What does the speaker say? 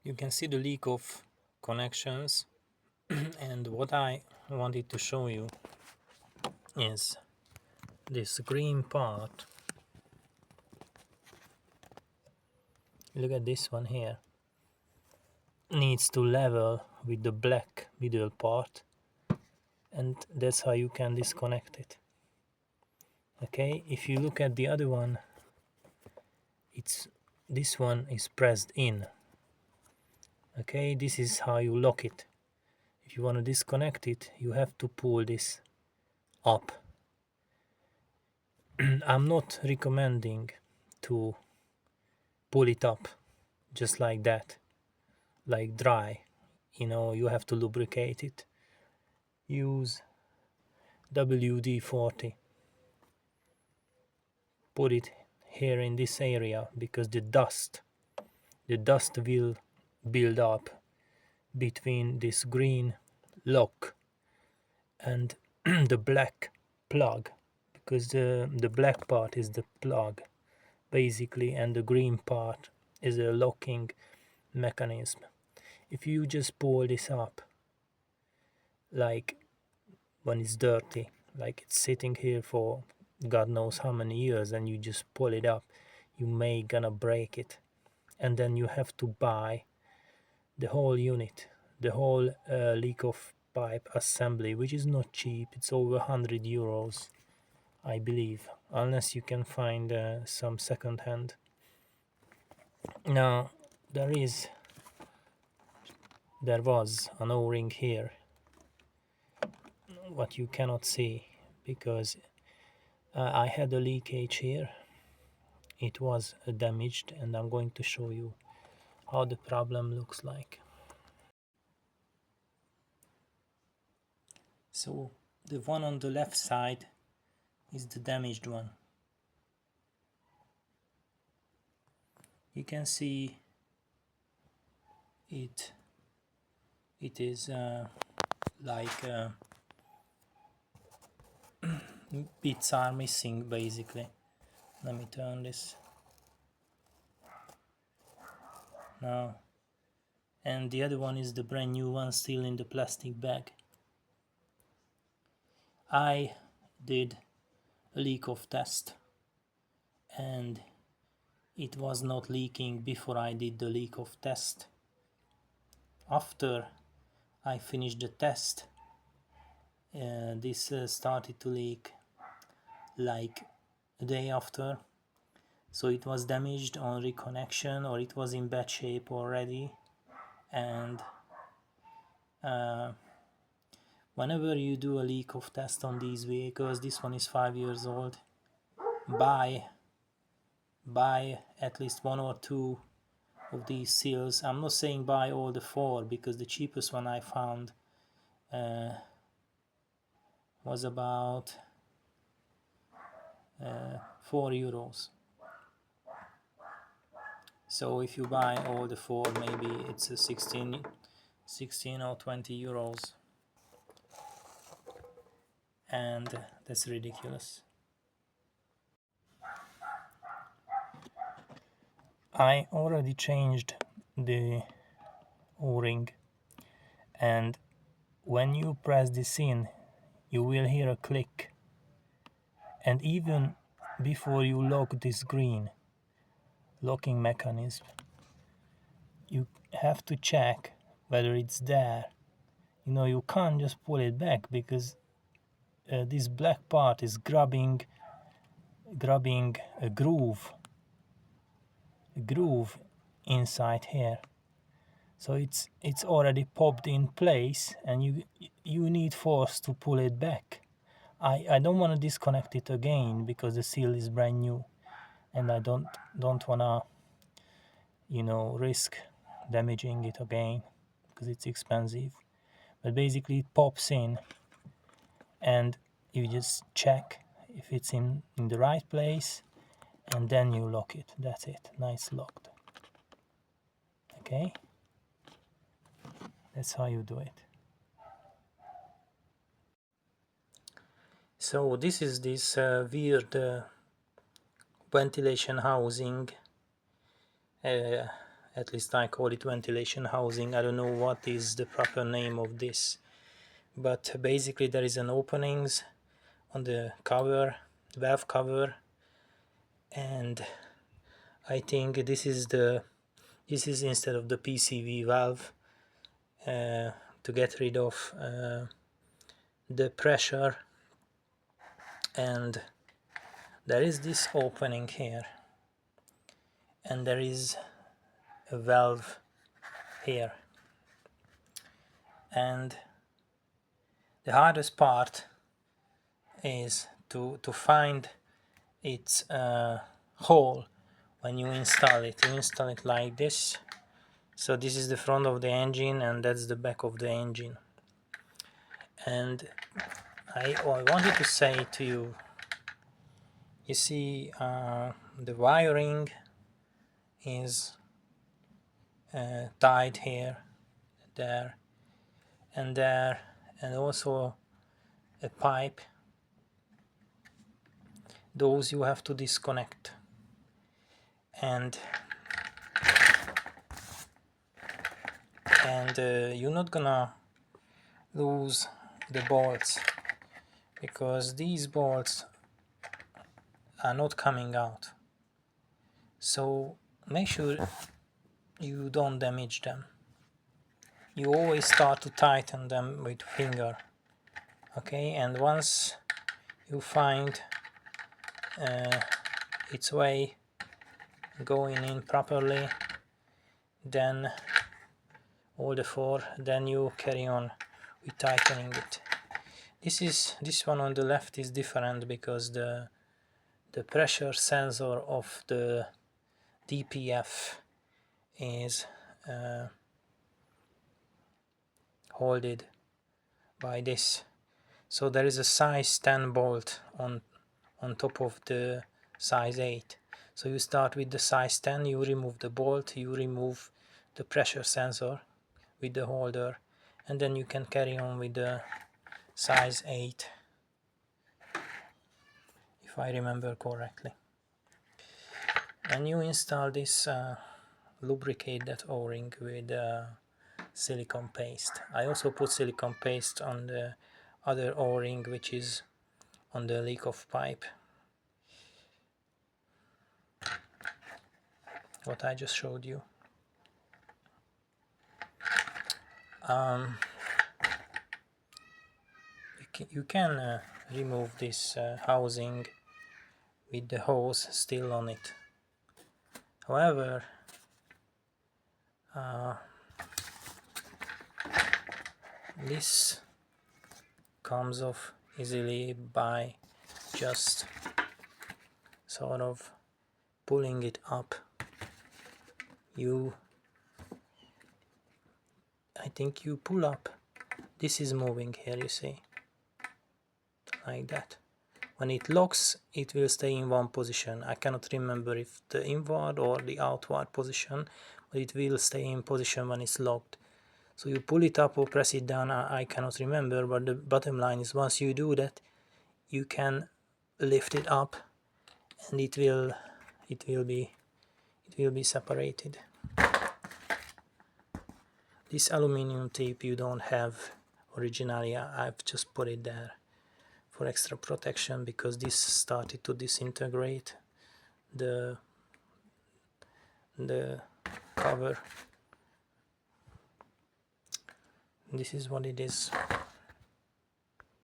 You can see the leak of connections and what I wanted to show you is this green part. Look at this one here. Needs to level with the black middle part, and that's how you can disconnect it. Okay, if you look at the other one, this one is pressed in. Okay, this is how you lock it. If you want to disconnect it, you have to pull this up. I'm not recommending to pull it up just like that, like dry. You have to lubricate it. Use WD-40. Put it here in this area because the dust will build up between this green lock and the black plug, because the black part is the plug basically, and the green part is a locking mechanism. If you just pull this up, like when it's dirty, like it's sitting here for God knows how many years, and you just pull it up, you may gonna break it, and then you have to buy the whole unit, the whole leak of pipe assembly, which is not cheap. It's over 100 euros, I believe, unless you can find some second hand. Now there was an O-ring here, what you cannot see because I had a leakage here. It was damaged, and I'm going to show you how the problem looks like. So the one on the left side is the damaged one. You can see it is like bits are missing basically. Let me turn this now, and the other one is the brand new one, still in the plastic bag. I did a leak-off test and it was not leaking before I did the leak-off test. After I finished the test, this started to leak like a day after. So it was damaged on reconnection, or it was in bad shape already. And whenever you do a leak-off test on these vehicles, this one is 5 years old, buy at least 1 or 2 of these seals. I'm not saying buy all the 4, because the cheapest one I found was about 4 euros. So if you buy all the 4, maybe it's a 16 or 20 euros, and that's ridiculous. I already changed the O-ring, and when you press this in, you will hear a click, and even before you lock this green locking mechanism, you have to check whether it's there. You can't just pull it back, because this black part is grabbing a groove inside here. So it's already popped in place, and you need force to pull it back. I don't want to disconnect it again because the seal is brand new, and I don't want to risk damaging it again because it's expensive. But basically it pops in, and you just check if it's in the right place, and then you lock it. That's it. Now it's locked. Okay, that's how you do it. So this is this weird ventilation housing At least I call it ventilation housing. I don't know what is the proper name of this, but basically there is an openings on the cover, valve cover, and I think this is instead of the PCV valve to get rid of the pressure. And there is this opening here, and there is a valve here, and the hardest part is to find its hole when you install it. You install it like this. So this is the front of the engine and that's the back of the engine. And I wanted to say to you, you see the wiring is tied here, there, and also a pipe. Those you have to disconnect, and you're not gonna lose the bolts, because these bolts are not coming out, so make sure you don't damage them. You always start to tighten them with finger, okay? And once you find its way going in properly, then all the four, then you carry on with tightening it. This one on the left is different because the pressure sensor of the DPF is holded by this. So there is a size 10 bolt on top of the size 8. So you start with the size 10, you remove the bolt, you remove the pressure sensor with the holder, and then you can carry on with the size 8, if I remember correctly. And you install this, lubricate that O-ring with silicone paste. I also put silicone paste on the other O-ring which is on the leak-off pipe, what I just showed you. You can remove this housing with the hose still on it. However, this comes off easily by just sort of pulling it up. I think you pull up, this is moving here, you see, like that. When it locks, it will stay in one position. I cannot remember if the inward or the outward position, but it will stay in position when it's locked. So you pull it up or press it down, I cannot remember, but the bottom line is once you do that, you can lift it up and it will be separated. This aluminum tape you don't have originally, I've just put it there for extra protection because this started to disintegrate the cover. This is what it is.